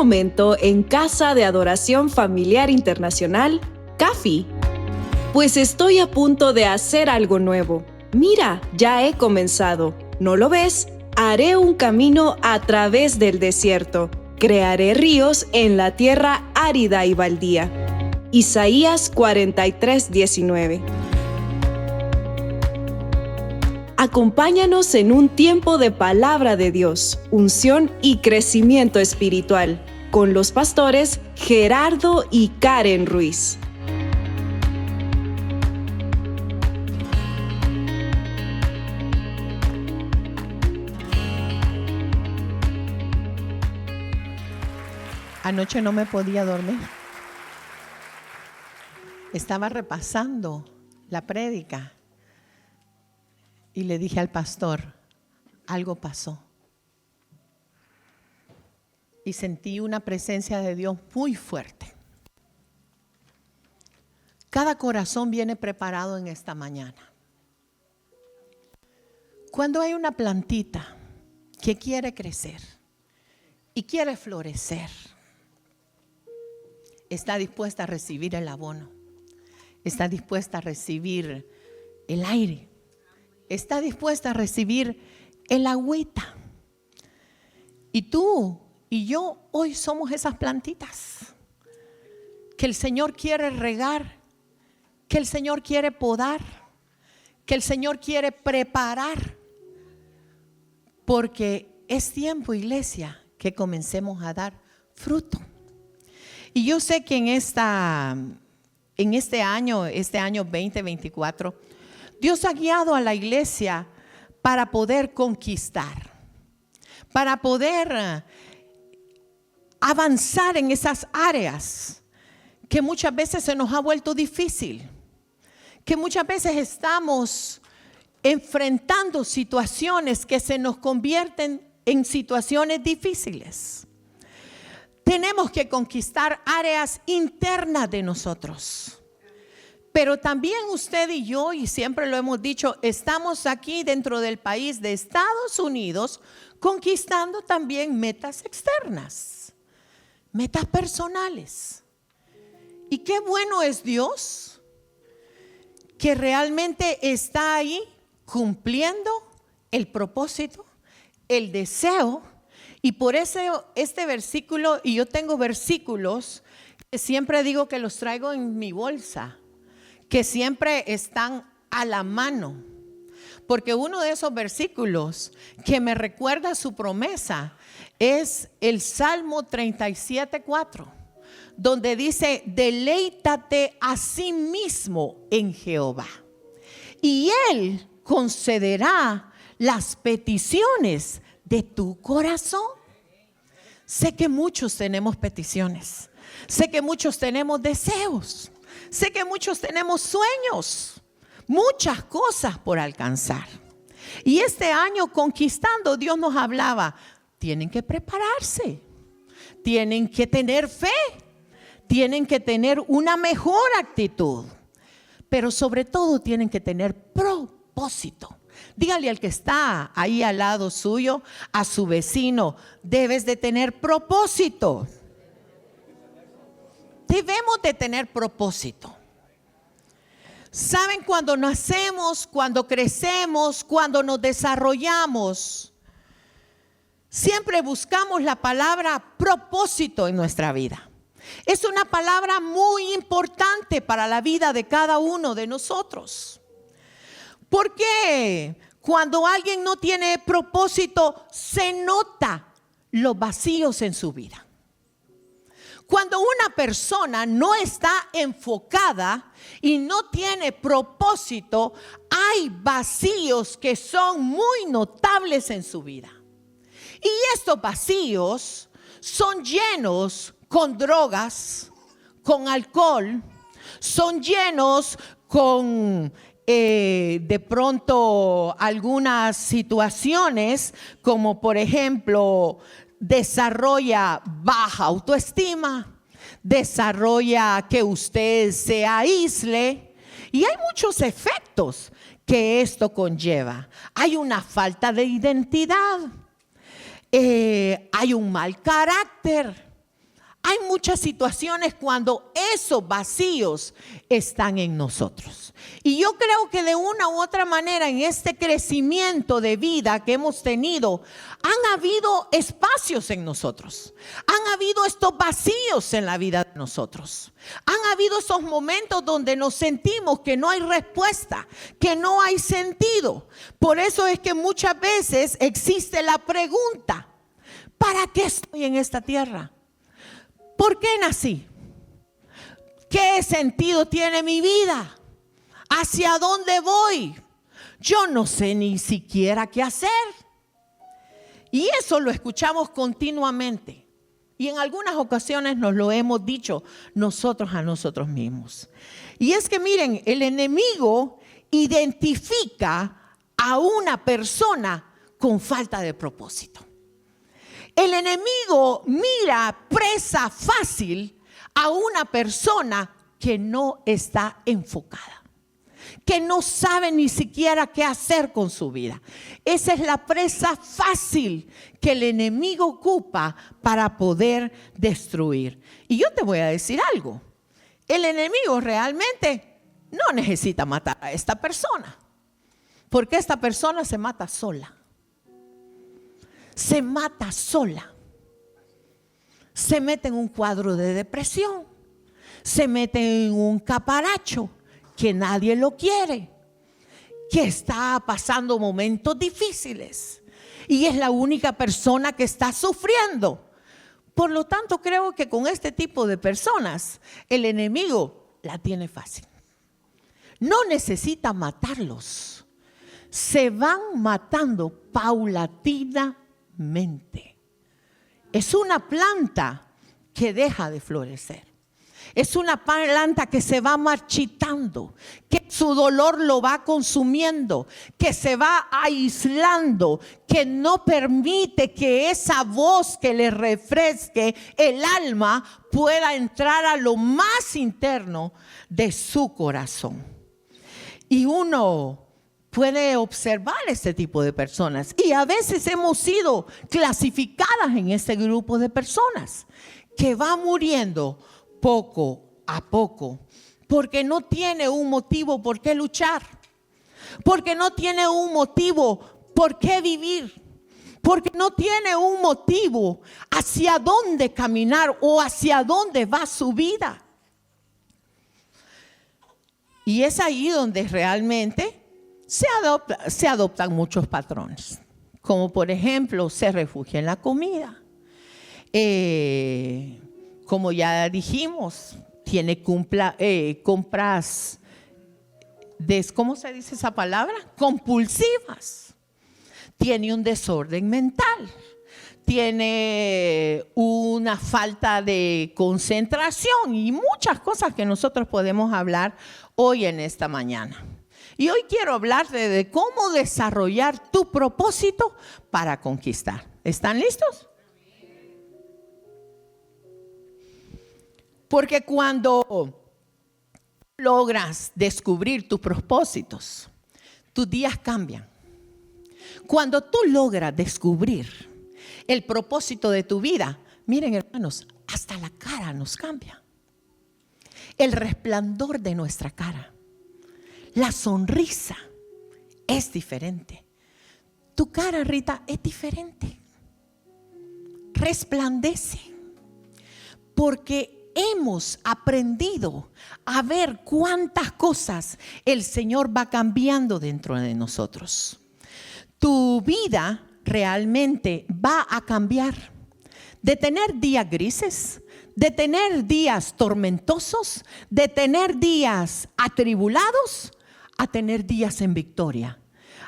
momento en Casa de Adoración Familiar Internacional, CAFI. Pues estoy a punto de hacer algo nuevo. Mira, ya he comenzado. ¿No lo ves? Haré un camino a través del desierto. Crearé ríos en la tierra árida y baldía. Isaías 43:19. Acompáñanos en un tiempo de palabra de Dios, unción y crecimiento espiritual, con los pastores Gerardo y Karen Ruiz. Anoche no me podía dormir. Estaba repasando la prédica y le dije al pastor, algo pasó. Y sentí una presencia de Dios muy fuerte. Cada corazón viene preparado en esta mañana. Cuando hay una plantita que quiere crecer y quiere florecer, está dispuesta a recibir el abono, está dispuesta a recibir el aire, está dispuesta a recibir el agüita. Y tú y yo hoy somos esas plantitas que el Señor quiere regar, que el Señor quiere podar, que el Señor quiere preparar, porque es tiempo, iglesia, que comencemos a dar fruto. Y yo sé que en este año 2024, Dios ha guiado a la iglesia para poder conquistar, para poder avanzar en esas áreas que muchas veces se nos ha vuelto difícil, que muchas veces estamos enfrentando situaciones que se nos convierten en situaciones difíciles. Tenemos que conquistar áreas internas de nosotros. Pero también usted y yo, y siempre lo hemos dicho, estamos aquí dentro del país de Estados Unidos conquistando también metas externas, metas personales. Y qué bueno es Dios que realmente está ahí cumpliendo el propósito, el deseo. Y por eso este versículo, y yo tengo versículos que siempre digo que los traigo en mi bolsa, que siempre están a la mano. Porque uno de esos versículos que me recuerda su promesa es el Salmo 37:4, donde dice: deleítate a sí mismo en Jehová, y Él concederá las peticiones de tu corazón. Sé que muchos tenemos peticiones, sé que muchos tenemos deseos, sé que muchos tenemos sueños, muchas cosas por alcanzar. Y este año conquistando, Dios nos hablaba, tienen que prepararse, tienen que tener fe, tienen que tener una mejor actitud, pero sobre todo tienen que tener propósito. Dígale al que está ahí al lado suyo, a su vecino, debes de tener propósito. Debemos de tener propósito. ¿Saben? Cuando nacemos, cuando crecemos, cuando nos desarrollamos, siempre buscamos la palabra propósito en nuestra vida. Es una palabra muy importante para la vida de cada uno de nosotros. ¿Por qué? Cuando alguien no tiene propósito, se nota los vacíos en su vida. Cuando una persona no está enfocada y no tiene propósito, hay vacíos que son muy notables en su vida. Y estos vacíos son llenos con drogas, con alcohol, son llenos con de pronto algunas situaciones, como por ejemplo desarrolla baja autoestima, desarrolla que usted se aísle, y hay muchos efectos que esto conlleva. Hay una falta de identidad, hay un mal carácter, Hay muchas situaciones cuando esos vacíos están en nosotros. Y yo creo que de una u otra manera en este crecimiento de vida que hemos tenido, han habido espacios en nosotros. Han habido estos vacíos en la vida de nosotros. Han habido esos momentos donde nos sentimos que no hay respuesta, que no hay sentido. Por eso es que muchas veces existe la pregunta: ¿para qué estoy en esta tierra? ¿Por qué nací? ¿Qué sentido tiene mi vida? ¿Hacia dónde voy? Yo no sé ni siquiera qué hacer. Y eso lo escuchamos continuamente. Y en algunas ocasiones nos lo hemos dicho nosotros a nosotros mismos. Y es que miren, el enemigo identifica a una persona con falta de propósito. El enemigo mira presa fácil a una persona que no está enfocada, que no sabe ni siquiera qué hacer con su vida. Esa es la presa fácil que el enemigo ocupa para poder destruir. Y yo te voy a decir algo: el enemigo realmente no necesita matar a esta persona, porque esta persona se mata sola. Se mata sola. Se mete en un cuadro de depresión. Se mete en un caparacho que nadie lo quiere, que está pasando momentos difíciles y es la única persona que está sufriendo. Por lo tanto, creo que con este tipo de personas el enemigo la tiene fácil. No necesita matarlos. Se van matando paulatinamente. Es una planta que deja de florecer. Es una planta que se va marchitando, que su dolor lo va consumiendo, que se va aislando, que no permite que esa voz que le refresque el alma pueda entrar a lo más interno de su corazón. Y uno puede observar este tipo de personas y a veces hemos sido clasificadas en este grupo de personas que va muriendo poco a poco porque no tiene un motivo por qué luchar, porque no tiene un motivo por qué vivir, porque no tiene un motivo hacia dónde caminar o hacia dónde va su vida. Y es ahí donde realmente se adoptan muchos patrones, como por ejemplo se refugia en la comida, como ya dijimos, tiene compras, ¿cómo se dice esa palabra? Compulsivas, tiene un desorden mental, tiene una falta de concentración y muchas cosas que nosotros podemos hablar hoy en esta mañana. Y hoy quiero hablarte de cómo desarrollar tu propósito para conquistar. ¿Están listos? Porque cuando logras descubrir tus propósitos, tus días cambian. Cuando tú logras descubrir el propósito de tu vida, miren hermanos, hasta la cara nos cambia. El resplandor de nuestra cara. La sonrisa es diferente. Tu cara, Rita, es diferente. Resplandece. Porque hemos aprendido a ver cuántas cosas el Señor va cambiando dentro de nosotros. Tu vida realmente va a cambiar. De tener días grises, de tener días tormentosos, de tener días atribulados, a tener días en victoria,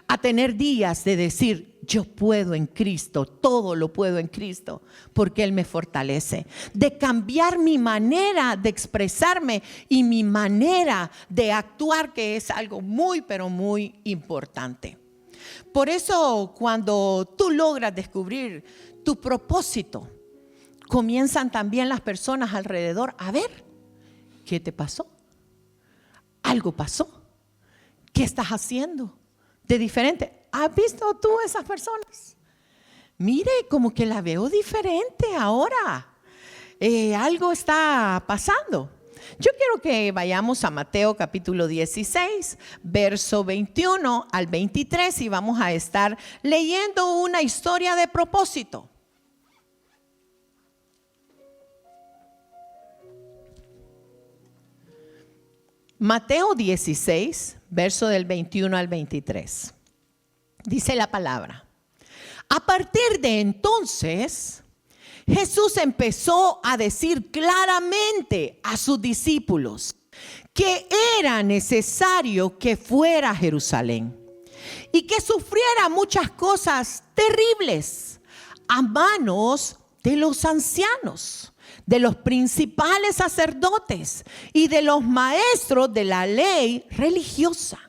a tener días de decir: yo puedo en Cristo, todo lo puedo en Cristo, porque Él me fortalece. De cambiar mi manera de expresarme y mi manera de actuar, que es algo muy, pero muy importante. Por eso, cuando tú logras descubrir tu propósito, comienzan también las personas alrededor a ver: ¿qué te pasó? ¿Algo pasó? ¿Qué estás haciendo de diferente? ¿Has visto tú esas personas? Mire, como que la veo diferente ahora. algo está pasando. Yo quiero que vayamos a Mateo capítulo 16, verso 21 al 23 y vamos a estar leyendo una historia de propósito. Mateo 16, verso del 21 al 23. Dice la palabra: a partir de entonces, Jesús empezó a decir claramente a sus discípulos que era necesario que fuera a Jerusalén y que sufriera muchas cosas terribles a manos de los ancianos, de los principales sacerdotes y de los maestros de la ley religiosa.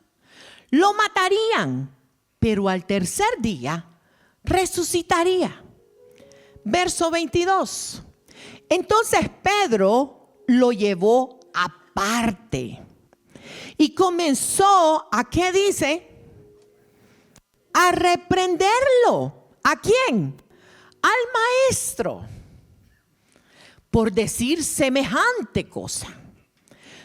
Lo matarían, pero al tercer día resucitaría. Verso 22. Entonces Pedro lo llevó aparte y comenzó a, ¿qué dice? A reprenderlo. ¿A quién? Al maestro, por decir semejante cosa.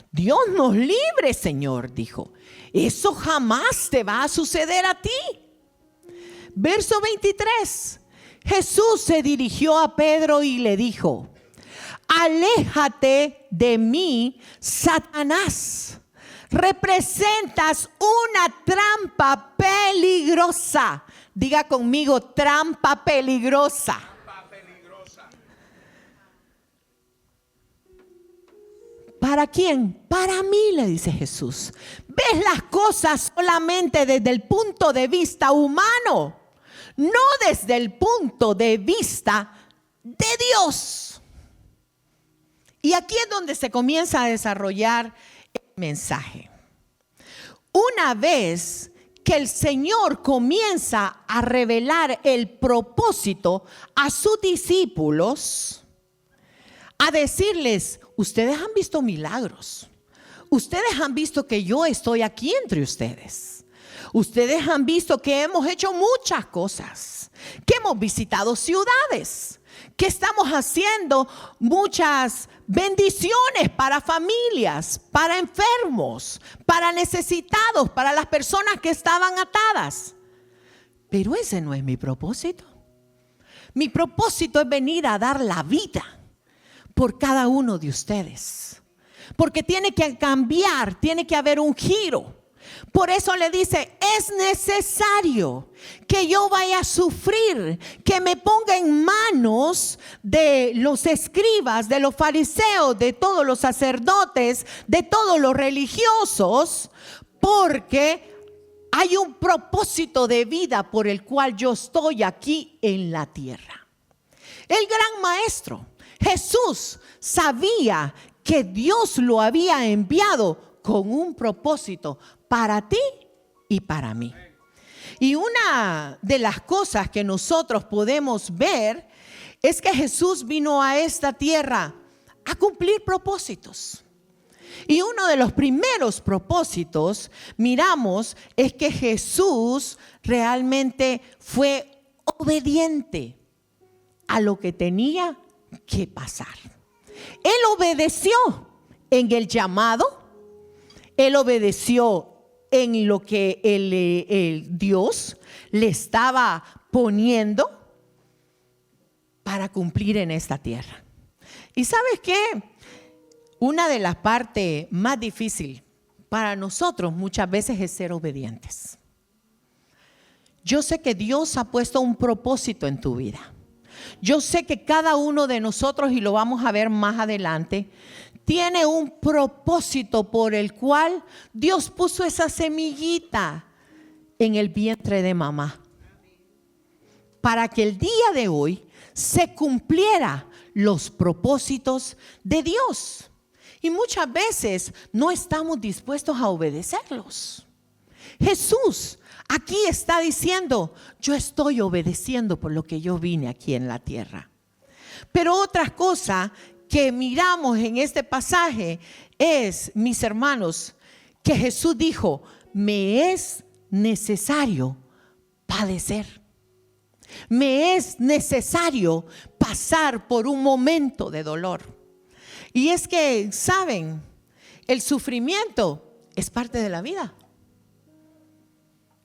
Dios nos libre, Señor, dijo. Eso jamás te va a suceder a ti. Verso 23. Jesús se dirigió a Pedro y le dijo: aléjate de mí, Satanás. Representas una trampa peligrosa. Diga conmigo, trampa peligrosa. ¿Para quién? Para mí, le dice Jesús. Ves las cosas solamente desde el punto de vista humano, no desde el punto de vista de Dios. Y aquí es donde se comienza a desarrollar el mensaje. Una vez que el Señor comienza a revelar el propósito a sus discípulos, a decirles: ustedes han visto milagros, ustedes han visto que yo estoy aquí entre ustedes, ustedes han visto que hemos hecho muchas cosas, que hemos visitado ciudades, que estamos haciendo muchas bendiciones para familias, para enfermos, para necesitados, para las personas que estaban atadas. Pero ese no es mi propósito. Mi propósito es venir a dar la vida por cada uno de ustedes, porque tiene que cambiar, tiene que haber un giro. Por eso le dice: es necesario que yo vaya a sufrir, que me ponga en manos de los escribas, de los fariseos, de todos los sacerdotes, de todos los religiosos, porque hay un propósito de vida por el cual yo estoy aquí en la tierra. El gran maestro Jesús sabía que Dios lo había enviado con un propósito para ti y para mí. Y una de las cosas que nosotros podemos ver es que Jesús vino a esta tierra a cumplir propósitos. Y uno de los primeros propósitos, miramos, es que Jesús realmente fue obediente a lo que tenía que pasar. Él obedeció en el llamado, él obedeció en lo que el Dios le estaba poniendo para cumplir en esta tierra. ¿Y sabes qué? Una de las partes más difíciles para nosotros muchas veces es ser obedientes. Yo sé que Dios ha puesto un propósito en tu vida. Yo sé que cada uno de nosotros, y lo vamos a ver más adelante, tiene un propósito por el cual Dios puso esa semillita en el vientre de mamá, para que el día de hoy se cumpliera los propósitos de Dios. Y muchas veces no estamos dispuestos a obedecerlos. Jesús aquí está diciendo: yo estoy obedeciendo por lo que yo vine aquí en la tierra. Pero otra cosa que miramos en este pasaje es, mis hermanos, que Jesús dijo: me es necesario padecer. me es necesario pasar por un momento de dolor. Y es que, ¿saben? El sufrimiento es parte de la vida.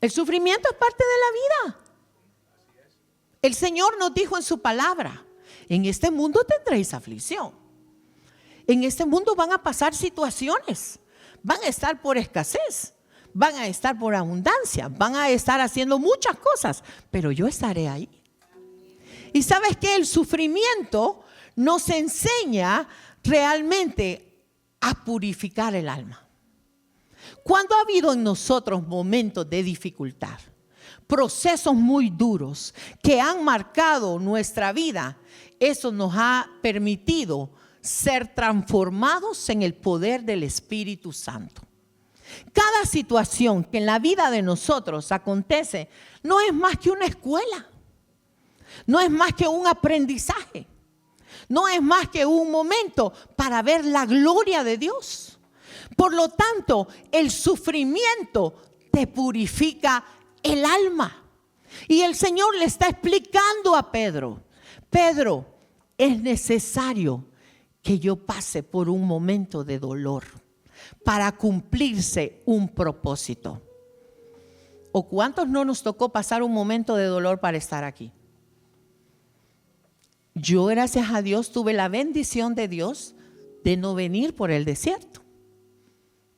El sufrimiento es parte de la vida. El Señor nos dijo en su palabra: en este mundo tendréis aflicción. En este mundo van a pasar situaciones. Van a estar por escasez, van a estar por abundancia, van a estar haciendo muchas cosas, pero yo estaré ahí. Y sabes que el sufrimiento nos enseña realmente a purificar el alma. Cuando ha habido en nosotros momentos de dificultad, procesos muy duros que han marcado nuestra vida, eso nos ha permitido ser transformados en el poder del Espíritu Santo. Cada situación que en la vida de nosotros acontece no es más que una escuela, no es más que un aprendizaje, no es más que un momento para ver la gloria de Dios. Por lo tanto, el sufrimiento te purifica el alma. Y el Señor le está explicando a Pedro: Pedro, es necesario que yo pase por un momento de dolor para cumplirse un propósito. ¿O cuántos no nos tocó pasar un momento de dolor para estar aquí? Yo, gracias a Dios, tuve la bendición de Dios de no venir por el desierto.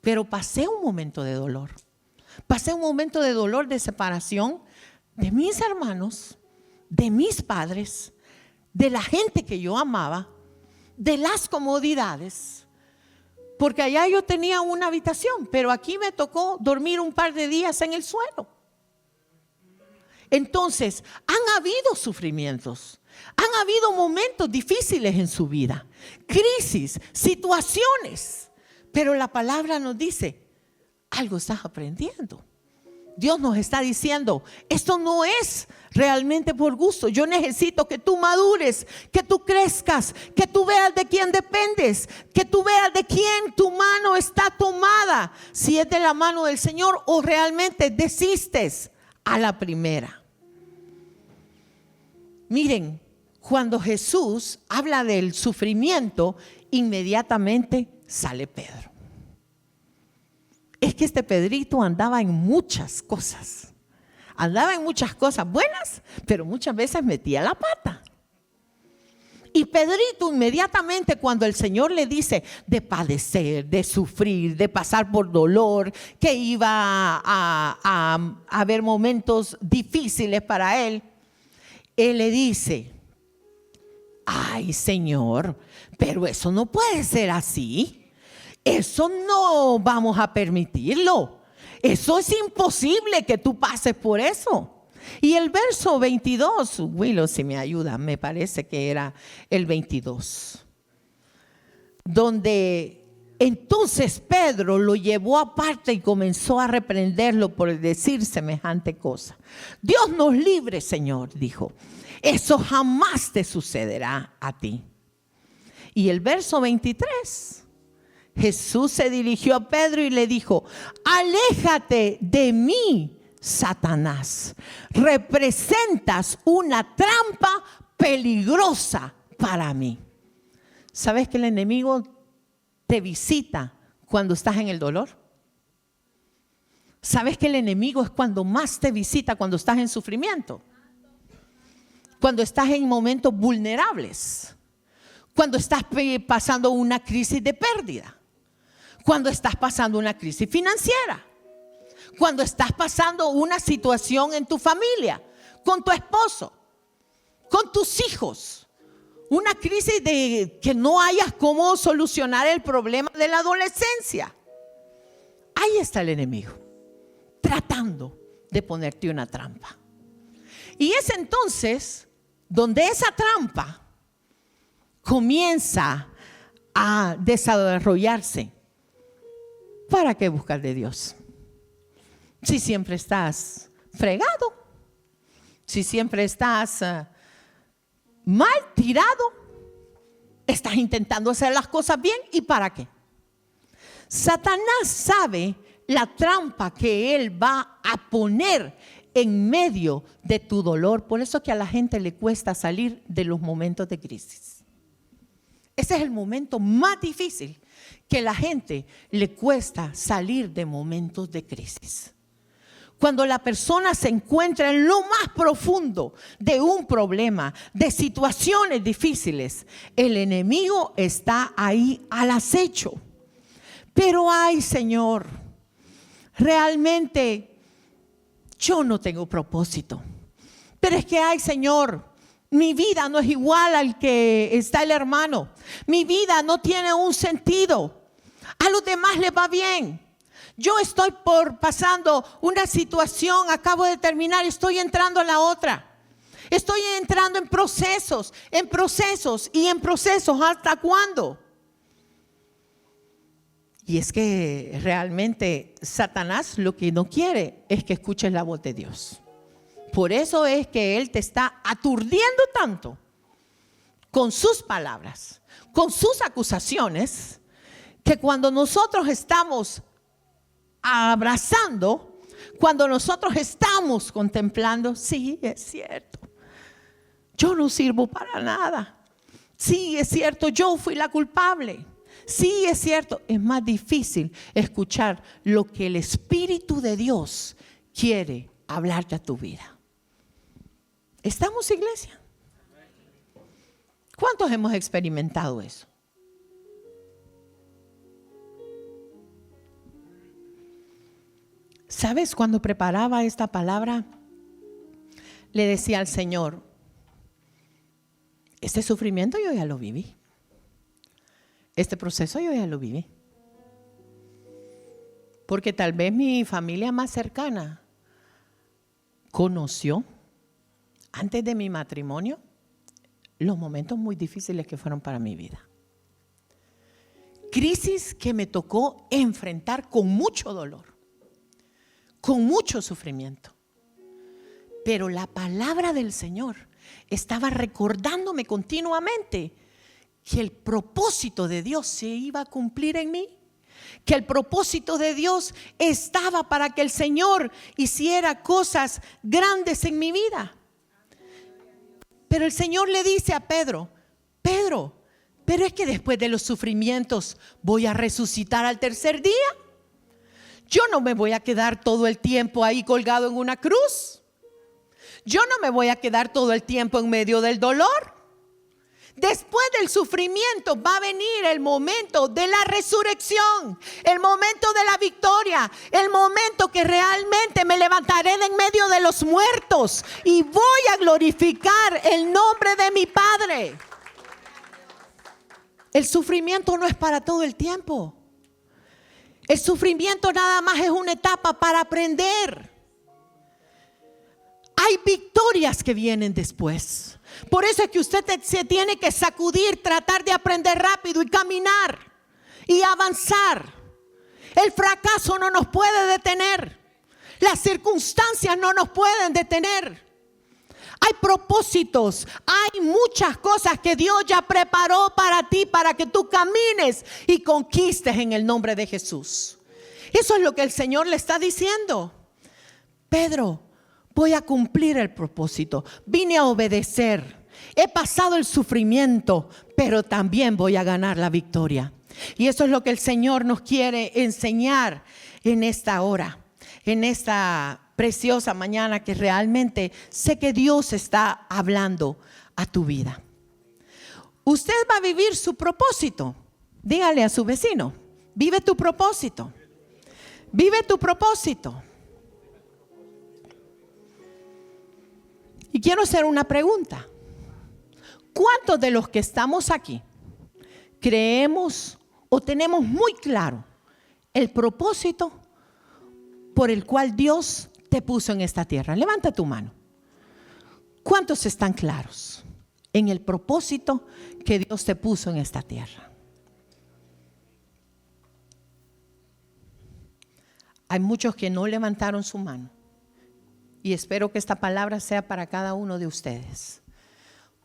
Pero pasé un momento de dolor. Pasé un momento de dolor, de separación de mis hermanos, de mis padres, de la gente que yo amaba, de las comodidades. Porque allá yo tenía una habitación, pero aquí me tocó dormir un par de días en el suelo. Entonces, han habido sufrimientos, han habido momentos difíciles en su vida, crisis, situaciones. Pero la palabra nos dice: algo estás aprendiendo. Dios nos está diciendo: esto no es realmente por gusto. Yo necesito que tú madures, que tú crezcas, que tú veas de quién dependes, que tú veas de quién tu mano está tomada, si es de la mano del Señor o realmente desistes a la primera. Miren, cuando Jesús habla del sufrimiento, inmediatamente sale Pedro. Es que este Pedrito andaba en muchas cosas. Andaba en muchas cosas buenas, pero muchas veces metía la pata. Y Pedrito inmediatamente, cuando el Señor le dice de padecer, de sufrir, de pasar por dolor, que iba a haber momentos difíciles para él, él le dice: ay, Señor, pero eso no puede ser así. Eso no vamos a permitirlo. Eso es imposible que tú pases por eso. Y el verso 22, Willow, si me ayuda, me parece que era el 22, donde entonces Pedro lo llevó aparte y comenzó a reprenderlo por decir semejante cosa. Dios nos libre, Señor, dijo. Eso jamás te sucederá a ti. Y el verso 23, Jesús se dirigió a Pedro y le dijo: aléjate de mí, Satanás. Representas una trampa peligrosa para mí. ¿Sabes que el enemigo te visita cuando estás en el dolor? ¿Sabes que el enemigo es cuando más te visita cuando estás en sufrimiento? Cuando estás en momentos vulnerables. Cuando estás pasando una crisis de pérdida. Cuando estás pasando una crisis financiera. Cuando estás pasando una situación en tu familia, con tu esposo, con tus hijos. Una crisis de que no hayas cómo solucionar el problema de la adolescencia. Ahí está el enemigo, tratando de ponerte una trampa. Y es entonces donde esa trampa comienza a desarrollarse. ¿Para qué buscar de Dios? Si siempre estás fregado, si siempre estás mal tirado, estás intentando hacer las cosas bien, ¿y para qué? Satanás sabe la trampa que él va a poner en medio de tu dolor. Por eso que a la gente le cuesta salir de los momentos de crisis. Ese es el momento más difícil, que la gente le cuesta salir de momentos de crisis. Cuando la persona se encuentra en lo más profundo de un problema, de situaciones difíciles, el enemigo está ahí al acecho. Pero ay, Señor, realmente yo no tengo propósito. Pero es que ay, Señor, mi vida no es igual al que está el hermano. Mi vida no tiene un sentido. A los demás les va bien. Yo estoy pasando una situación, acabo de terminar, estoy entrando a la otra. Estoy entrando en procesos. ¿Hasta cuándo? Y es que realmente Satanás lo que no quiere es que escuches la voz de Dios. Por eso es que él te está aturdiendo tanto con sus palabras, con sus acusaciones, que cuando nosotros estamos abrazando, cuando nosotros estamos contemplando, sí, es cierto, yo no sirvo para nada. Sí, es cierto, yo fui la culpable. Sí, es cierto, es más difícil escuchar lo que el Espíritu de Dios quiere hablarte a tu vida. ¿Estamos, iglesia? ¿Cuántos hemos experimentado eso? ¿Sabes? Cuando preparaba esta palabra, le decía al Señor, este sufrimiento yo ya lo viví. Este proceso yo ya lo viví. Porque tal vez mi familia más cercana conoció, antes de mi matrimonio, los momentos muy difíciles que fueron para mi vida. Crisis que me tocó enfrentar con mucho dolor, con mucho sufrimiento. Pero la palabra del Señor estaba recordándome continuamente que el propósito de Dios se iba a cumplir en mí, que el propósito de Dios estaba para que el Señor hiciera cosas grandes en mi vida. Pero el Señor le dice a Pedro, Pedro, pero es que después de los sufrimientos voy a resucitar al tercer día. Yo no me voy a quedar todo el tiempo ahí colgado en una cruz. Yo no me voy a quedar todo el tiempo en medio del dolor. Después del sufrimiento va a venir el momento de la resurrección, el momento de la victoria, el momento que realmente me levantaré de en medio de los muertos y voy a glorificar el nombre de mi Padre. El sufrimiento no es para todo el tiempo. El sufrimiento nada más es una etapa para aprender. Hay victorias que vienen después. Por eso es que usted se tiene que sacudir, tratar de aprender rápido y caminar y avanzar. El fracaso no nos puede detener. Las circunstancias no nos pueden detener. Hay propósitos, hay muchas cosas que Dios ya preparó para ti, para que tú camines y conquistes en el nombre de Jesús. Eso es lo que el Señor le está diciendo. Pedro, voy a cumplir el propósito. Vine a obedecer. He pasado el sufrimiento, pero también voy a ganar la victoria. Y eso es lo que el Señor nos quiere enseñar en esta hora, en esta preciosa mañana, que realmente sé que Dios está hablando a tu vida. Usted va a vivir su propósito. Dígale a su vecino, vive tu propósito. Vive tu propósito. Y quiero hacer una pregunta. ¿Cuántos de los que estamos aquí creemos o tenemos muy claro el propósito por el cual Dios te puso en esta tierra? Levanta tu mano. ¿Cuántos están claros en el propósito que Dios te puso en esta tierra? Hay muchos que no levantaron su mano. Y espero que esta palabra sea para cada uno de ustedes.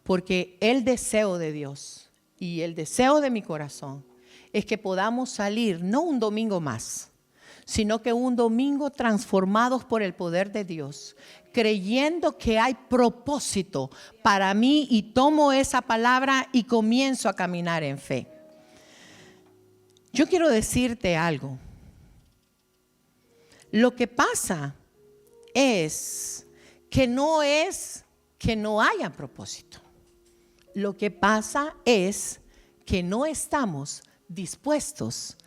Porque el deseo de Dios y el deseo de mi corazón es que podamos salir, no un domingo más, sino que un domingo transformados por el poder de Dios, creyendo que hay propósito para mí, y tomo esa palabra y comienzo a caminar en fe. Yo quiero decirte algo. Lo que pasa es que no haya propósito. Lo que pasa es que no estamos dispuestos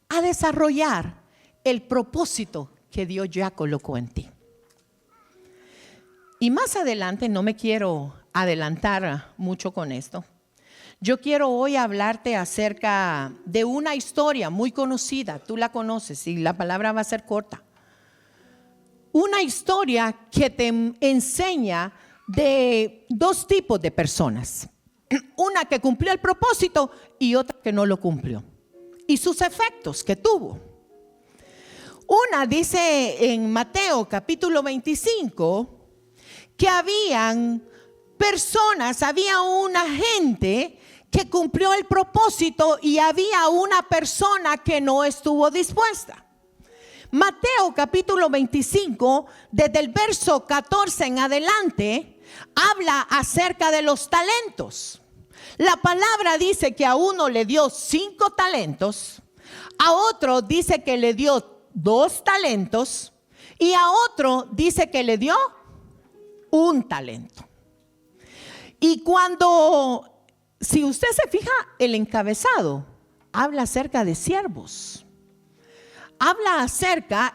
a desarrollar el propósito que Dios ya colocó en ti. Y más adelante, no me quiero adelantar mucho con esto, yo quiero hoy hablarte acerca de una historia muy conocida. Tú la conoces y la palabra va a ser corta. Una historia que te enseña de dos tipos de personas. Una que cumplió el propósito y otra que no lo cumplió. Y sus efectos que tuvo. Una dice en Mateo capítulo 25 que había una gente que cumplió el propósito y había una persona que no estuvo dispuesta. Mateo capítulo 25, desde el verso 14 en adelante, habla acerca de los talentos. La palabra dice que a uno le dio 5 talentos, a otro dice que le dio 2 talentos y a otro dice que le dio 1 talento. Y si usted se fija, el encabezado habla acerca de siervos.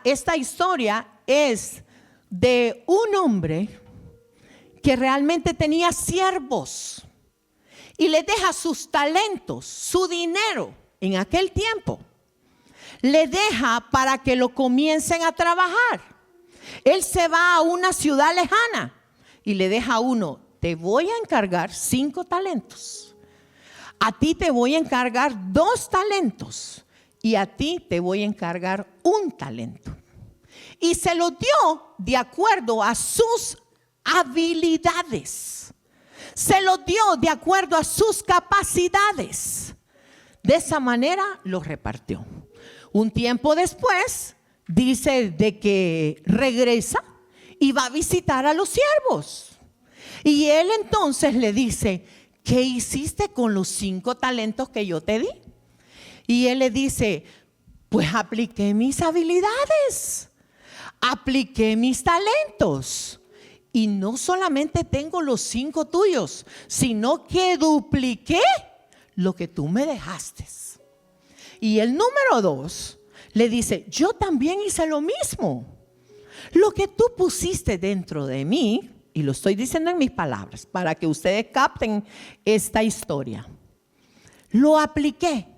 Esta historia es de un hombre que realmente tenía siervos y le deja sus talentos, su dinero en aquel tiempo. Le deja para que lo comiencen a trabajar. Él se va a una ciudad lejana y le deja a uno: te voy a encargar 5 talentos. A ti te voy a encargar 2 talentos. Y a ti te voy a encargar 1 talento. Y se lo dio de acuerdo a sus habilidades. Se lo dio de acuerdo a sus capacidades. De esa manera lo repartió. Un tiempo después, dice de que regresa y va a visitar a los siervos. Y él entonces le dice: ¿qué hiciste con los 5 talentos que yo te di? Y él le dice: pues apliqué mis habilidades, apliqué mis talentos. Y no solamente tengo los 5 tuyos, sino que dupliqué lo que tú me dejaste. Y el número 2 le dice: yo también hice lo mismo. Lo que tú pusiste dentro de mí, y lo estoy diciendo en mis palabras para que ustedes capten esta historia, lo apliqué,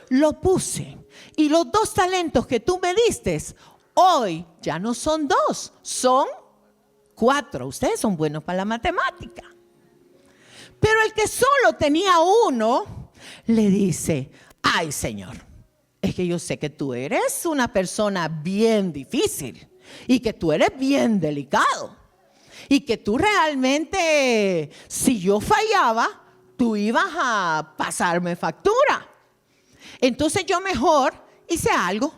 lo puse, y los 2 talentos que tú me diste hoy ya no son 2, son 4. Ustedes son buenos para la matemática. Pero el que solo tenía 1 le dice: ay, Señor, es que yo sé que tú eres una persona bien difícil y que tú eres bien delicado y que tú realmente, si yo fallaba, tú ibas a pasarme factura. Entonces yo mejor hice algo.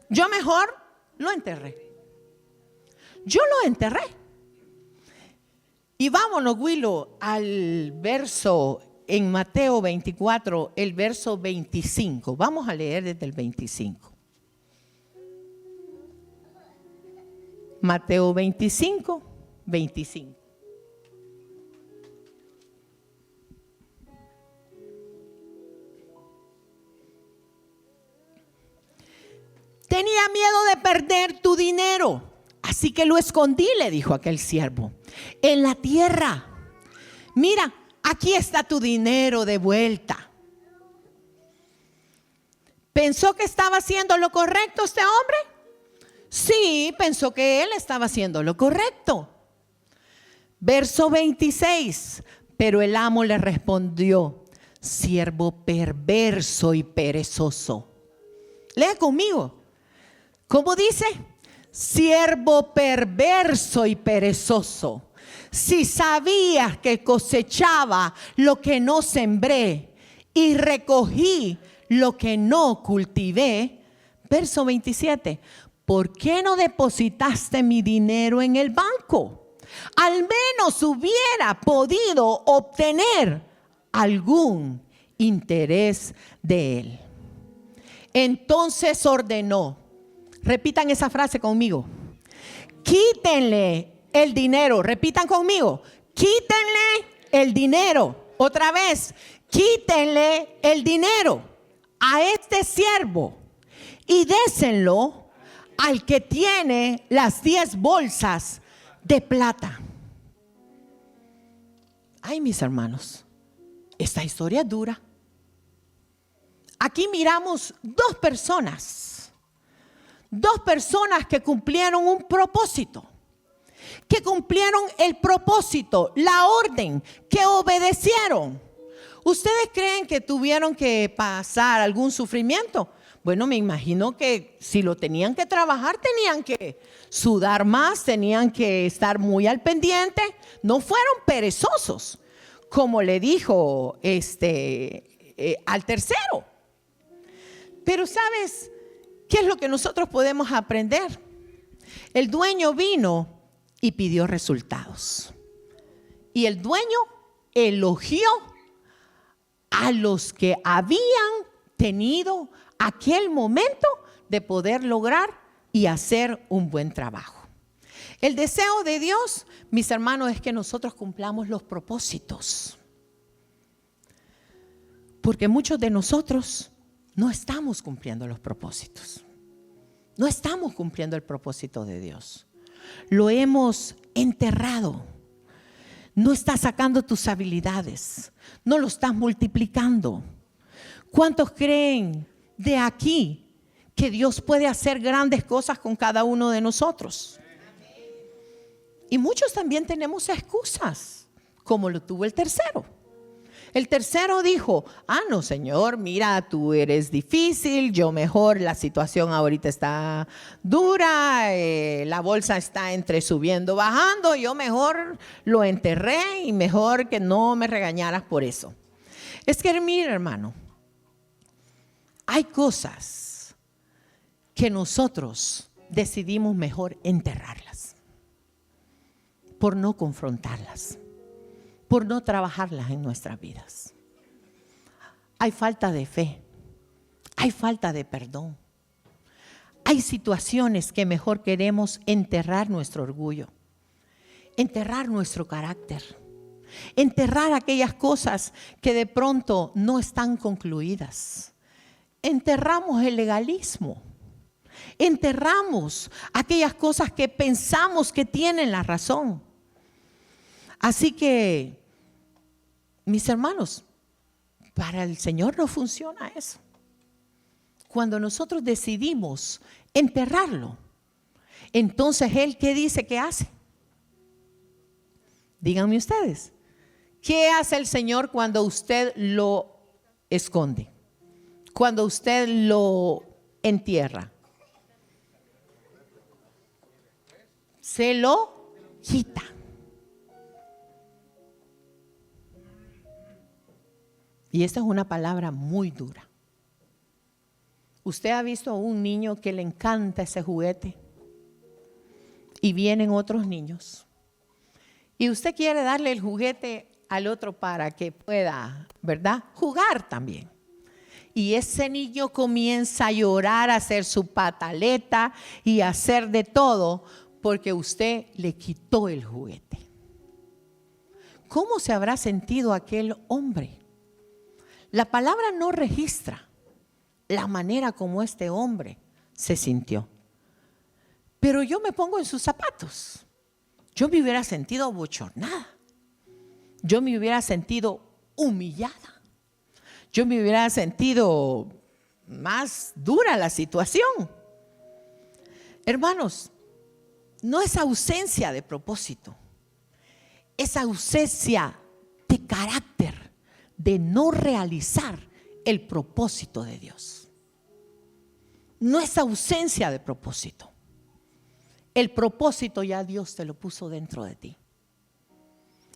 Yo mejor lo enterré. Yo lo enterré. Y vámonos, Willow, al verso en Mateo 24, el verso 25. Vamos a leer desde el 25. Mateo 25, 25. Tenía miedo de perder tu dinero, así que lo escondí, le dijo aquel siervo, en la tierra. Mira, aquí está tu dinero de vuelta. ¿Pensó que estaba haciendo lo correcto este hombre? Sí, pensó que él estaba haciendo lo correcto. Verso 26. Pero el amo le respondió: siervo perverso y perezoso. Lea conmigo. ¿Cómo dice? Siervo perverso y perezoso. Si sabías que cosechaba lo que no sembré y recogí lo que no cultivé, Verso 27. ¿Por qué no depositaste mi dinero en el banco? Al menos hubiera podido obtener algún interés de él. Entonces ordenó. Repitan esa frase conmigo. Quítenle el dinero. Repitan conmigo. Quítenle el dinero. Otra vez. Quítenle el dinero a este siervo y désenlo al que tiene las 10 bolsas de plata. Ay, mis hermanos, esta historia es dura. Aquí miramos dos personas que cumplieron un propósito, que cumplieron el propósito, la orden, que obedecieron. ¿Ustedes creen que tuvieron que pasar algún sufrimiento? Bueno, me imagino que si lo tenían que trabajar, tenían que sudar más, tenían que estar muy al pendiente. No fueron perezosos, como le dijo al tercero. Pero ¿sabes qué es lo que nosotros podemos aprender? El dueño vino y pidió resultados. Y el dueño elogió a los que habían tenido aquel momento de poder lograr y hacer un buen trabajo. El deseo de Dios, mis hermanos, es que nosotros cumplamos los propósitos. Porque muchos de nosotros no estamos cumpliendo los propósitos. No estamos cumpliendo el propósito de Dios. Lo hemos enterrado. No estás sacando tus habilidades. No lo estás multiplicando. ¿Cuántos creen de aquí que Dios puede hacer grandes cosas con cada uno de nosotros? Y muchos también tenemos excusas, como lo tuvo el tercero. El tercero dijo: no, Señor, mira, tú eres difícil, yo mejor, la situación ahorita está dura, la bolsa está entre subiendo, bajando, yo mejor lo enterré y mejor que no me regañaras por eso. Es que mira, hermano, hay cosas que nosotros decidimos mejor enterrarlas, por no confrontarlas, por no trabajarlas en nuestras vidas. Hay falta de fe, hay falta de perdón. Hay situaciones que mejor queremos enterrar nuestro orgullo, enterrar nuestro carácter, enterrar aquellas cosas que de pronto no están concluidas. Enterramos el legalismo, enterramos aquellas cosas que pensamos que tienen la razón. Así que, mis hermanos, para el Señor no funciona eso. Cuando nosotros decidimos enterrarlo, entonces Él, ¿qué dice que hace? Díganme ustedes, ¿qué hace el Señor cuando usted lo esconde? Cuando usted lo entierra. Se lo quita. Y esta es una palabra muy dura. ¿Usted ha visto a un niño que le encanta ese juguete? Y vienen otros niños. Y usted quiere darle el juguete al otro para que pueda, ¿verdad?, jugar también. Y ese niño comienza a llorar, a hacer su pataleta y a hacer de todo porque usted le quitó el juguete. ¿Cómo se habrá sentido aquel hombre? La palabra no registra la manera como este hombre se sintió. Pero yo me pongo en sus zapatos. Yo me hubiera sentido abochornada. Yo me hubiera sentido humillada. Yo me hubiera sentido más dura la situación. Hermanos, no es ausencia de propósito. Es ausencia de carácter, de no realizar el propósito de Dios. No es ausencia de propósito. El propósito ya Dios te lo puso dentro de ti.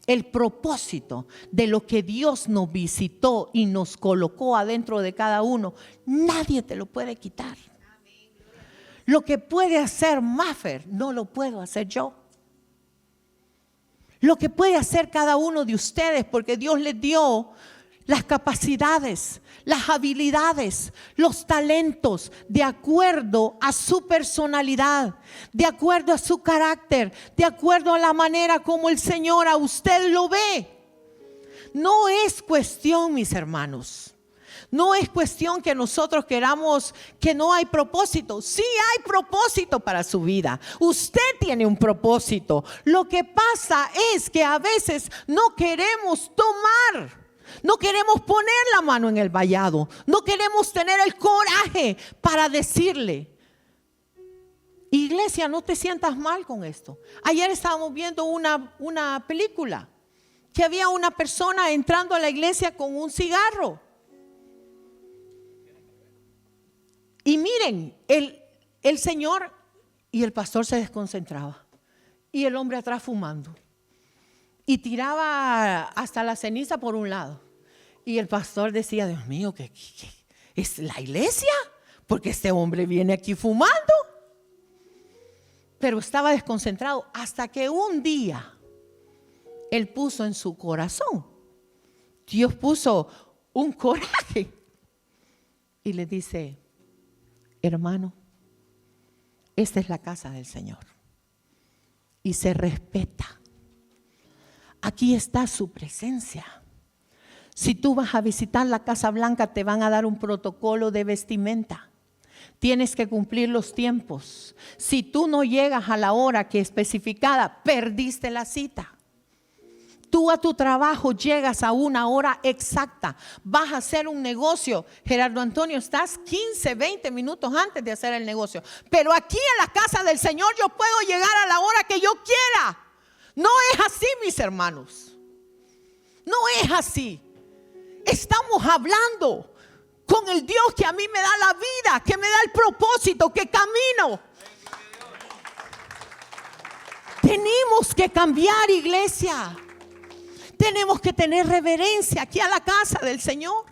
El propósito de lo que Dios nos visitó y nos colocó adentro de cada uno, nadie te lo puede quitar. Lo que puede hacer Maffer, no lo puedo hacer yo. Lo que puede hacer cada uno de ustedes, porque Dios les dio las capacidades, las habilidades, los talentos, de acuerdo a su personalidad, de acuerdo a su carácter, de acuerdo a la manera como el Señor a usted lo ve. No es cuestión, mis hermanos, no es cuestión que nosotros queramos que no hay propósito. Sí hay propósito para su vida. Usted tiene un propósito. Lo que pasa es que a veces no queremos tomar. No queremos poner la mano en el vallado. No queremos tener el coraje para decirle: iglesia, no te sientas mal con esto. Ayer estábamos viendo una película que había una persona entrando a la iglesia con un cigarro. Y miren, el Señor y el pastor se desconcentraba. Y el hombre atrás fumando. Y tiraba hasta la ceniza por un lado. Y el pastor decía: Dios mío, ¿qué es la iglesia? Porque este hombre viene aquí fumando. Pero estaba desconcentrado hasta que un día él puso en su corazón, Dios puso un coraje y le dice: hermano, esta es la casa del Señor y se respeta. Aquí está su presencia. Si tú vas a visitar la Casa Blanca, te van a dar un protocolo de vestimenta. Tienes que cumplir los tiempos. Si tú no llegas a la hora que es especificada, perdiste la cita. Tú a tu trabajo llegas a una hora exacta. Vas a hacer un negocio. Gerardo Antonio, estás 15, 20 minutos antes de hacer el negocio. Pero aquí en la casa del Señor yo puedo llegar a la hora que yo quiera. No es así, mis hermanos. No es así. Estamos hablando con el Dios que a mí me da la vida, que me da el propósito, que camino. Tenemos que cambiar, iglesia. Tenemos que tener reverencia aquí a la casa del Señor.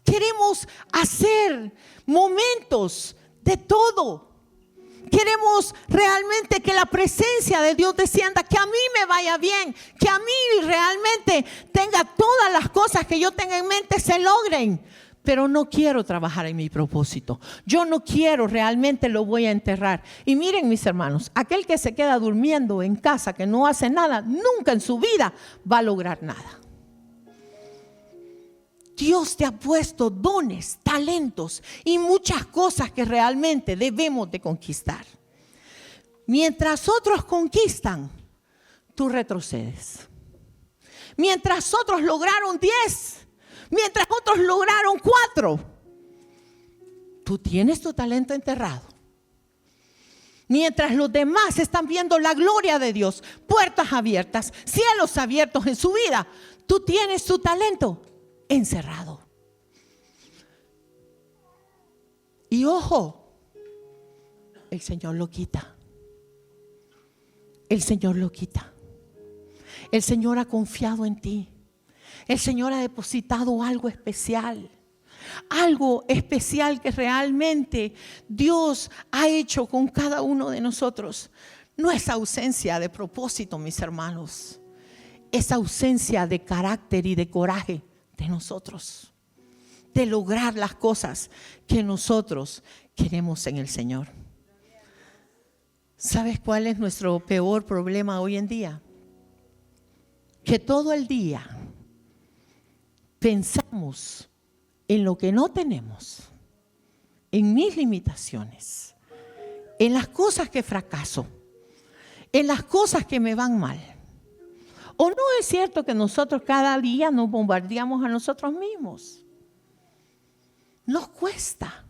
Queremos hacer momentos de todo. Queremos realmente que la presencia de Dios descienda, que a mí me vaya bien, que a mí realmente tenga todas las cosas que yo tenga en mente se logren. Pero no quiero trabajar en mi propósito. Yo no quiero, realmente lo voy a enterrar. Y miren, mis hermanos, aquel que se queda durmiendo en casa, que no hace nada, nunca en su vida va a lograr nada. Dios te ha puesto dones, talentos y muchas cosas que realmente debemos de conquistar. Mientras otros conquistan, tú retrocedes. Mientras otros lograron 10, mientras otros lograron 4, tú tienes tu talento enterrado. Mientras los demás están viendo la gloria de Dios, puertas abiertas, cielos abiertos en su vida, tú tienes tu talento encerrado. Y ojo, el Señor lo quita. El Señor lo quita. El Señor ha confiado en ti. El Señor ha depositado algo especial. Algo especial que realmente Dios ha hecho con cada uno de nosotros. No es ausencia de propósito, mis hermanos. Es ausencia de carácter y de coraje de nosotros, de lograr las cosas que nosotros queremos en el Señor. ¿Sabes cuál es nuestro peor problema hoy en día? Que todo el día pensamos en lo que no tenemos, en mis limitaciones, en las cosas que fracaso, en las cosas que me van mal. ¿O no es cierto que nosotros cada día nos bombardeamos a nosotros mismos? Nos cuesta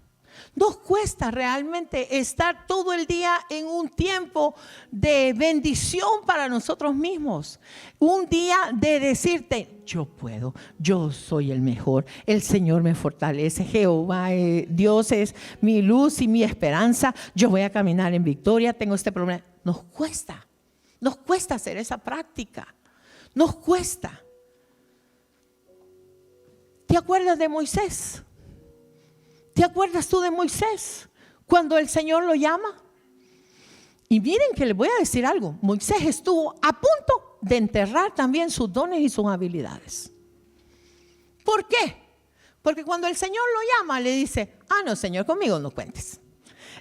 realmente estar todo el día en un tiempo de bendición para nosotros mismos. Un día de decirte: yo puedo, yo soy el mejor, el Señor me fortalece, Jehová, Dios es mi luz y mi esperanza, yo voy a caminar en victoria, tengo este problema. Nos cuesta hacer esa práctica. Nos cuesta. ¿Te acuerdas de Moisés? ¿Te acuerdas tú de Moisés? cuando el Señor lo llama. Y miren que les voy a decir algo. Moisés estuvo a punto de enterrar también sus dones y sus habilidades. ¿Por qué? Porque cuando el Señor lo llama, le dice, no, Señor, conmigo no cuentes.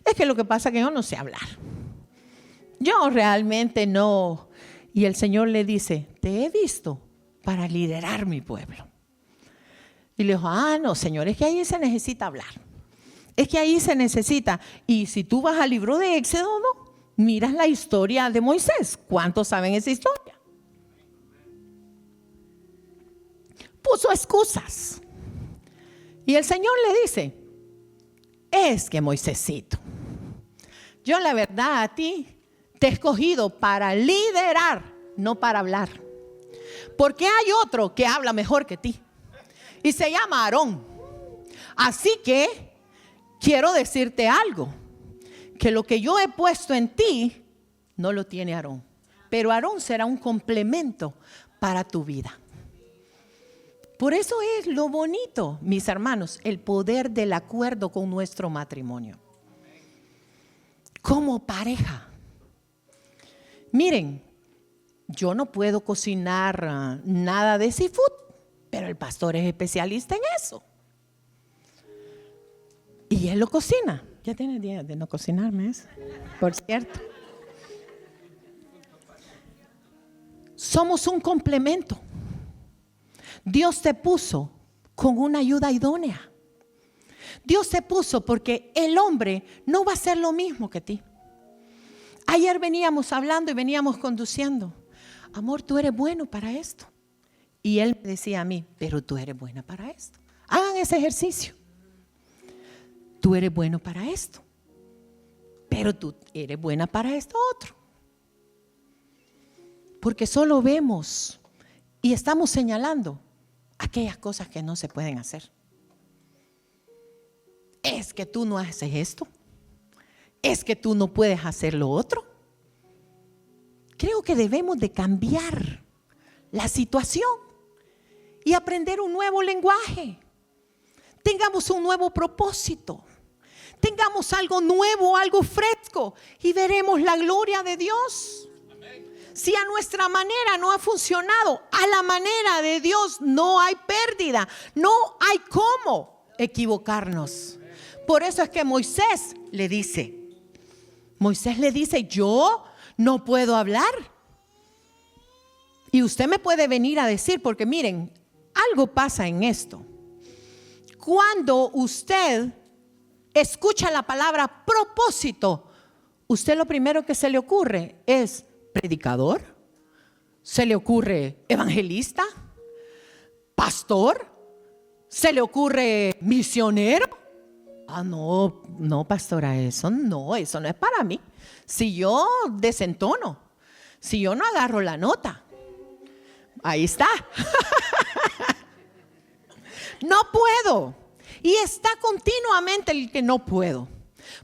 Es que lo que pasa es que yo no sé hablar. Yo realmente no. Y el Señor le dice, te he visto para liderar mi pueblo. Y le dijo, no, Señor, es que ahí se necesita hablar. Es que ahí se necesita. Y si tú vas al libro de Éxodo, ¿no? Miras la historia de Moisés. ¿Cuántos saben esa historia? Puso excusas. Y el Señor le dice, es que Moisésito, yo la verdad a ti te he escogido para liderar, no para hablar. Porque hay otro que habla mejor que ti. Y se llama Aarón. Así que quiero decirte algo. Que lo que yo he puesto en ti, no lo tiene Aarón. Pero Aarón será un complemento para tu vida. Por eso es lo bonito, mis hermanos, el poder del acuerdo con nuestro matrimonio. Como pareja. Miren, yo no puedo cocinar nada de seafood, pero el pastor es especialista en eso. Y él lo cocina. Ya tiene días de no cocinarme eso, por cierto. Somos un complemento. Dios te puso con una ayuda idónea. Dios te puso porque el hombre no va a hacer lo mismo que ti. Ayer veníamos hablando y veníamos conduciendo. Amor, tú eres bueno para esto. Y él me decía a mí, pero tú eres buena para esto. Hagan ese ejercicio. Tú eres bueno para esto, pero tú eres buena para esto otro. Porque solo vemos y estamos señalando aquellas cosas que no se pueden hacer. Es que tú no haces esto. Es que tú no puedes hacer lo otro. Creo que debemos de cambiar la situación y aprender un nuevo lenguaje. Tengamos un nuevo propósito. Tengamos algo nuevo, algo fresco y veremos la gloria de Dios. Si a nuestra manera no ha funcionado, a la manera de Dios no hay pérdida, no hay cómo equivocarnos. Por eso es que Moisés le dice, yo no puedo hablar. Y usted me puede venir a decir, porque miren, algo pasa en esto. Cuando usted escucha la palabra propósito, usted lo primero que se le ocurre es predicador, se le ocurre evangelista, pastor, se le ocurre misionero. No, pastora, eso no es para mí. Si yo desentono, si yo no agarro la nota, ahí está. No puedo. Y está continuamente el que no puedo.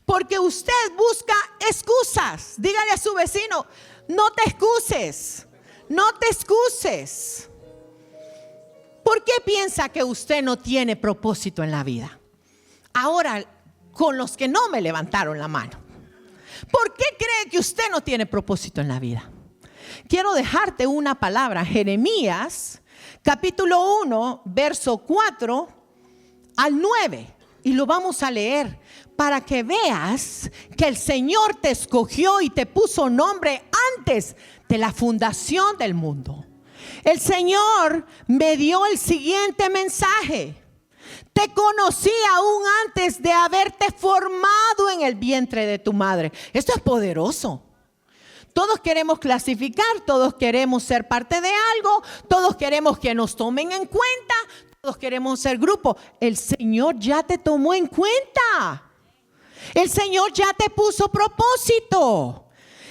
Porque usted busca excusas. Dígale a su vecino, no te excuses. No te excuses. ¿Por qué piensa que usted no tiene propósito en la vida? Ahora, con los que no me levantaron la mano. ¿Por qué cree que usted no tiene propósito en la vida? Quiero dejarte una palabra. Jeremías, capítulo 1, verso 4 al 9, y lo vamos a leer para que veas que el Señor te escogió y te puso nombre antes de la fundación del mundo. El Señor me dio el siguiente mensaje: te conocí aún antes de haberte formado en el vientre de tu madre. Esto es poderoso. Todos queremos clasificar, todos queremos ser parte de algo, todos queremos que nos tomen en cuenta, todos queremos ser grupo. El Señor ya te tomó en cuenta. El Señor ya te puso propósito.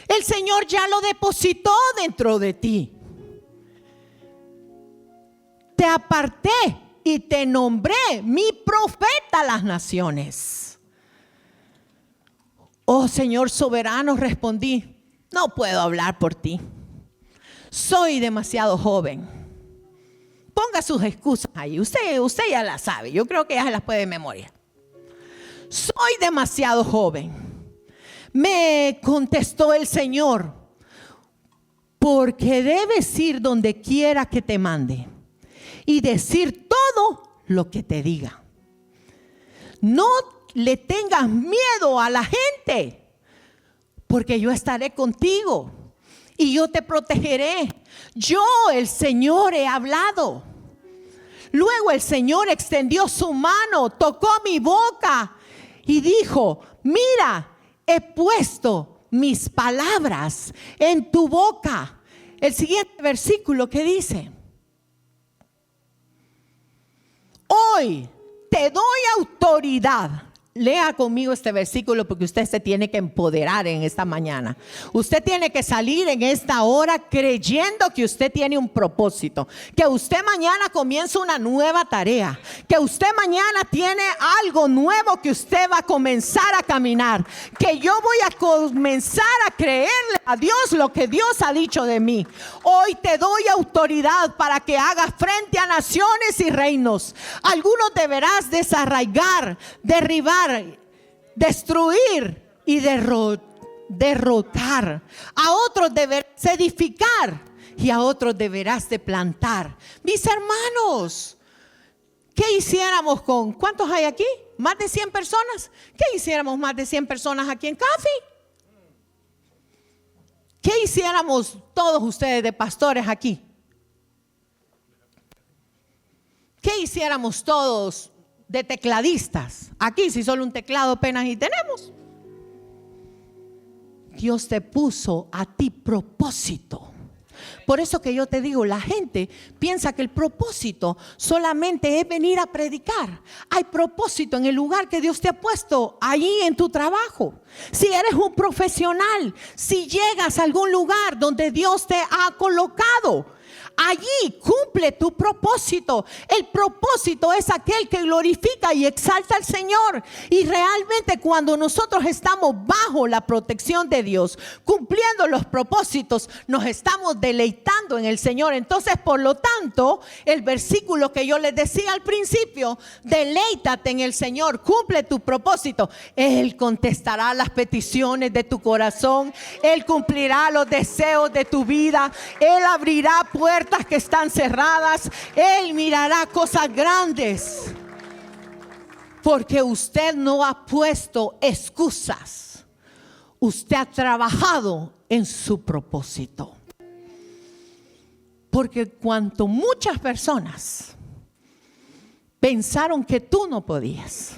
El Señor ya lo depositó dentro de ti. Te aparté y te nombré mi profeta a las naciones. Oh Señor soberano, respondí, no puedo hablar por ti. Soy demasiado joven. Ponga sus excusas ahí. Usted ya las sabe. Yo creo que ya se las puede de memoria. soy demasiado joven. Me contestó el Señor, porque debes ir donde quiera que te mande y decir todo lo que te diga. No le tengas miedo a la gente, porque yo estaré contigo y yo te protegeré. Yo, el Señor, he hablado. Luego el Señor extendió su mano, tocó mi boca y dijo: mira, he puesto mis palabras en tu boca. El siguiente versículo que dice: hoy te doy autoridad. Lea conmigo este versículo, porque usted se tiene que empoderar en esta mañana. Usted tiene que salir en esta hora creyendo que usted tiene un propósito, que usted mañana comienza una nueva tarea, que usted mañana tiene algo nuevo que usted va a comenzar a caminar, que yo voy a comenzar a creerle a Dios lo que Dios ha dicho de mí. Hoy te doy autoridad para que hagas frente a naciones y reinos. Algunos deberás desarraigar, derribar, destruir y derrotar. A otros deberás edificar y a otros deberás de plantar. Mis hermanos, ¿qué hiciéramos con? ¿Cuántos hay aquí? ¿Más de 100 personas? ¿Qué hiciéramos más de 100 personas aquí en Café? ¿Qué hiciéramos todos ustedes de pastores aquí? ¿Qué hiciéramos todos de tecladistas aquí, si solo un teclado apenas y tenemos? Dios te puso a ti propósito. Por eso que yo te digo, la gente piensa que el propósito solamente es venir a predicar. Hay propósito en el lugar que Dios te ha puesto, allí en tu trabajo. Si eres un profesional, si llegas a algún lugar donde Dios te ha colocado, allí cumple tu propósito. El propósito es aquel que glorifica y exalta al Señor. Y realmente cuando nosotros estamos bajo la protección de Dios, cumpliendo los propósitos, nos estamos deleitando en el Señor. Entonces, por lo tanto, el versículo que yo les decía al principio: deleítate en el Señor, cumple tu propósito. Él contestará las peticiones de tu corazón. Él cumplirá los deseos de tu vida. Él abrirá puertas que están cerradas. Él mirará cosas grandes, porque usted no ha puesto excusas. Usted ha trabajado en su propósito. Porque cuanto muchas personas pensaron que tú no podías,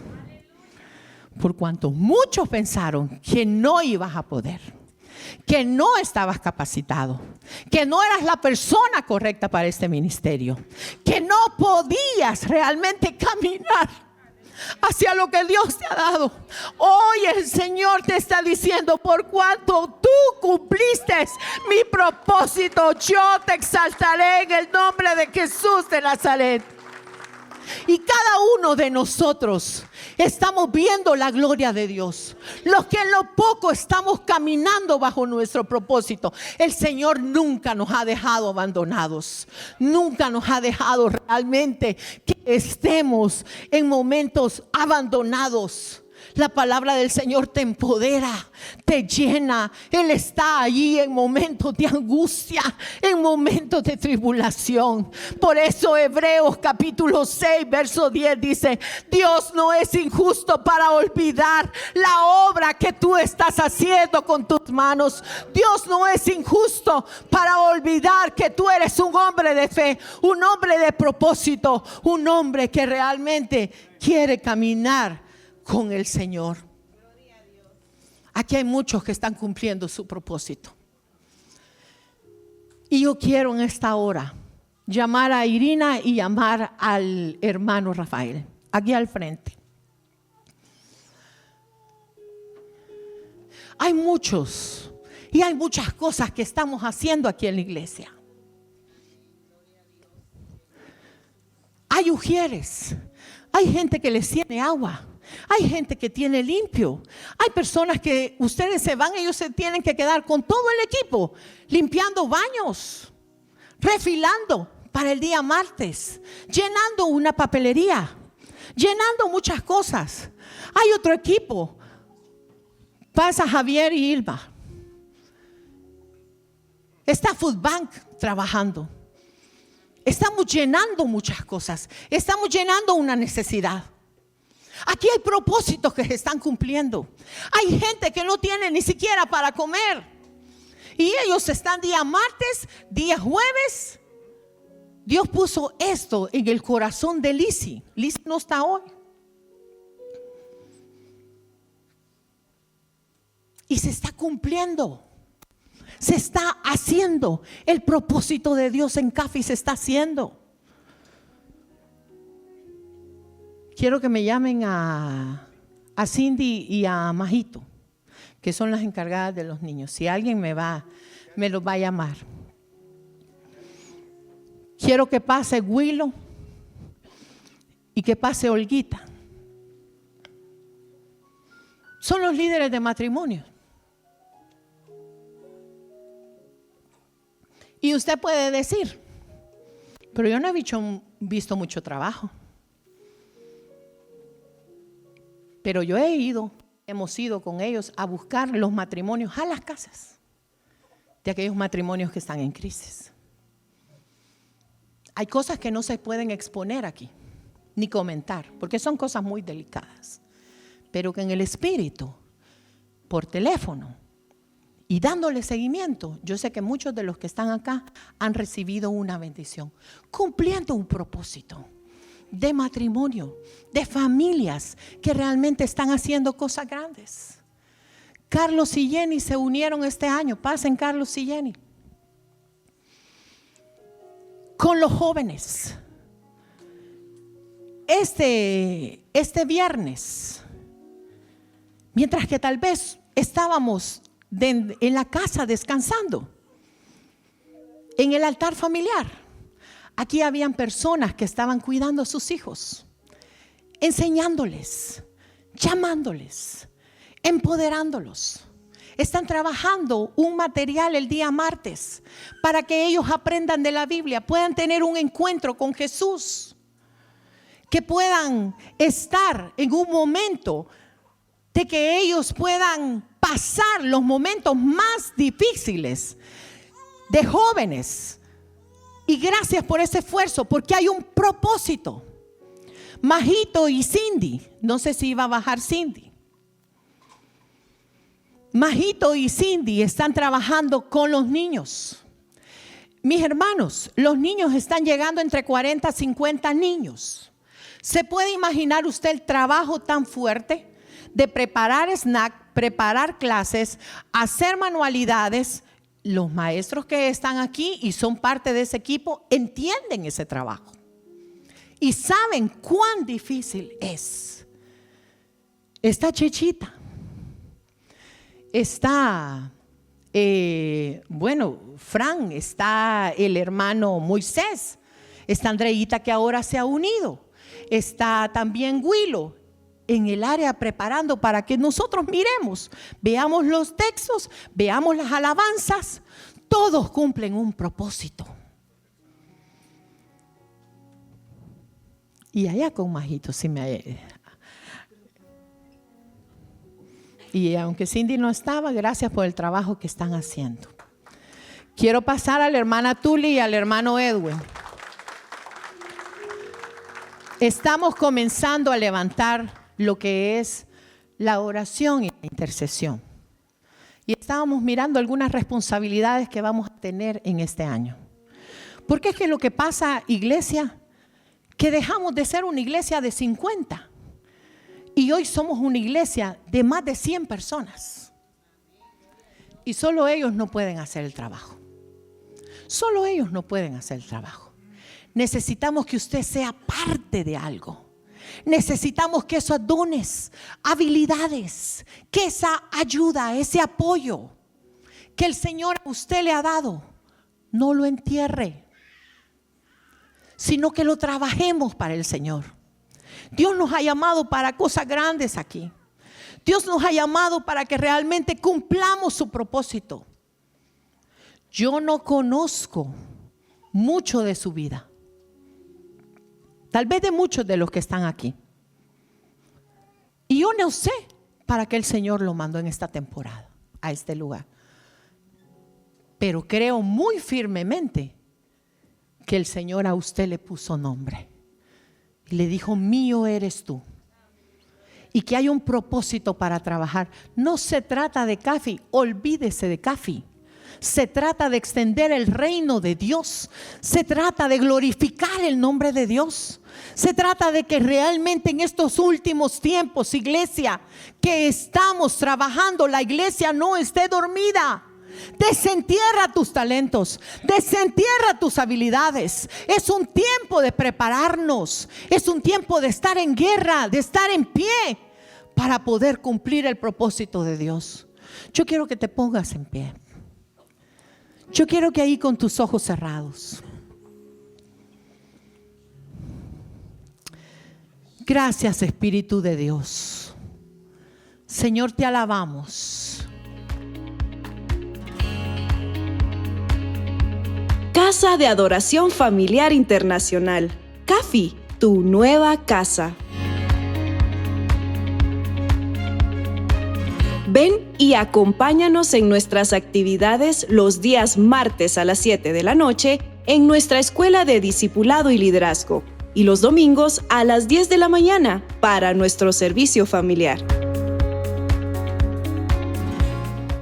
por cuanto muchos pensaron que no ibas a poder, que no estabas capacitado, que no eras la persona correcta para este ministerio, que no podías realmente caminar hacia lo que Dios te ha dado. Hoy el Señor te está diciendo: por cuanto tú cumpliste mi propósito, yo te exaltaré en el nombre de Jesús de Nazaret. Y cada uno de nosotros estamos viendo la gloria de Dios. Los que en lo poco estamos caminando bajo nuestro propósito. El Señor nunca nos ha dejado abandonados. Nunca nos ha dejado realmente que estemos en momentos abandonados. La palabra del Señor te empodera, te llena. Él está allí en momentos de angustia, en momentos de tribulación. Por eso Hebreos capítulo 6 verso 10 dice: Dios no es injusto para olvidar la obra que tú estás haciendo con tus manos. Dios no es injusto para olvidar que tú eres un hombre de fe, un hombre de propósito, un hombre que realmente quiere caminar con el Señor. Aquí hay muchos que están cumpliendo su propósito. Y yo quiero en esta hora llamar a Irina y llamar al hermano Rafael aquí al frente. Hay muchos y hay muchas cosas que estamos haciendo aquí en la iglesia. Hay ujieres, hay gente que les tiene agua, hay gente que tiene limpio. Hay personas que ustedes se van, ellos se tienen que quedar con todo el equipo, limpiando baños, refilando para el día martes, llenando una papelería, llenando muchas cosas. Hay otro equipo. Pasa Javier y Ilma. Está Food Bank trabajando. Estamos llenando muchas cosas. Estamos llenando una necesidad. Aquí hay propósitos que se están cumpliendo. Hay gente que no tiene ni siquiera para comer. Y ellos están día martes, día jueves. Dios puso esto en el corazón de Lizzie. Lizzie no está hoy. Y se está cumpliendo. Se está haciendo. El propósito de Dios en CAFI se está haciendo. Quiero que me llamen a Cindy y a Majito, que son las encargadas de los niños. Si alguien me los va a llamar. Quiero que pase Willow y que pase Olguita. Son los líderes de matrimonio. Y usted puede decir, pero yo no he visto mucho trabajo. Pero yo hemos ido con ellos a buscar los matrimonios a las casas de aquellos matrimonios que están en crisis. Hay cosas que no se pueden exponer aquí, ni comentar, porque son cosas muy delicadas. Pero que en el espíritu, por teléfono y dándole seguimiento, yo sé que muchos de los que están acá han recibido una bendición, cumpliendo un propósito de matrimonio, de familias que realmente están haciendo cosas grandes. Carlos y Jenny se unieron este año. Pasen Carlos y Jenny. Con los jóvenes. Este viernes, mientras que tal vez estábamos en la casa descansando, en el altar familiar, aquí habían personas que estaban cuidando a sus hijos, enseñándoles, llamándoles, empoderándolos. Están trabajando un material el día martes para que ellos aprendan de la Biblia, puedan tener un encuentro con Jesús, que puedan estar en un momento de que ellos puedan pasar los momentos más difíciles de jóvenes. Y gracias por ese esfuerzo, porque hay un propósito. Majito y Cindy, no sé si iba a bajar Cindy. Majito y Cindy están trabajando con los niños. Mis hermanos, los niños están llegando entre 40 a 50 niños. ¿Se puede imaginar usted el trabajo tan fuerte de preparar snack, preparar clases, hacer manualidades? Los maestros que están aquí y son parte de ese equipo entienden ese trabajo y saben cuán difícil es. Está Chechita, está Fran, está el hermano Moisés, está Andreita que ahora se ha unido, está también Willow en el área preparando para que nosotros miremos, veamos los textos, veamos las alabanzas. Todos cumplen un propósito. Y allá con Majito y aunque Cindy no estaba, gracias por el trabajo que están haciendo. Quiero pasar a la hermana Tuli y al hermano Edwin. Estamos comenzando a levantar lo que es la oración y la intercesión. Y estábamos mirando algunas responsabilidades que vamos a tener en este año. Porque es que lo que pasa, iglesia, que dejamos de ser una iglesia de 50 y hoy somos una iglesia de más de 100 personas. Y solo ellos no pueden hacer el trabajo. Solo ellos no pueden hacer el trabajo. Necesitamos que usted sea parte de algo. Necesitamos que esos dones, habilidades, que esa ayuda, ese apoyo que el Señor a usted le ha dado, no lo entierre, sino que lo trabajemos para el Señor. Dios nos ha llamado para cosas grandes aquí. Dios nos ha llamado para que realmente cumplamos su propósito. Yo no conozco mucho de su vida. Tal vez de muchos de los que están aquí. Y yo Yo no sé para qué el Señor lo mandó en esta temporada a este lugar, pero creo muy firmemente que el Señor a usted le puso nombre y le dijo: mío eres tú. Y que hay un propósito para trabajar. No se trata de CAFI, olvídese de CAFI. Se trata de extender el reino de Dios. Se trata de glorificar el nombre de Dios. Se trata de que realmente en estos últimos tiempos, iglesia, que estamos trabajando, la iglesia no esté dormida. Desentierra tus talentos, desentierra tus habilidades. Es un tiempo de prepararnos, es un tiempo de estar en guerra, de estar en pie para poder cumplir el propósito de Dios. Yo quiero que te pongas en pie. Yo quiero que ahí con tus ojos cerrados. Gracias, Espíritu de Dios. Señor, te alabamos. Casa de Adoración Familiar Internacional. CAFI, tu nueva casa. Ven y acompáñanos en nuestras actividades los días martes a las 7 de la noche en nuestra Escuela de Discipulado y Liderazgo y los domingos a las 10 de la mañana para nuestro servicio familiar.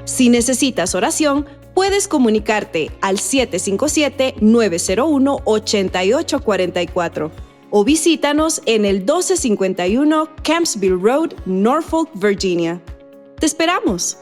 Si necesitas oración, puedes comunicarte al 757-901-8844 o visítanos en el 1251 Campsville Road, Norfolk, Virginia. ¡Te esperamos!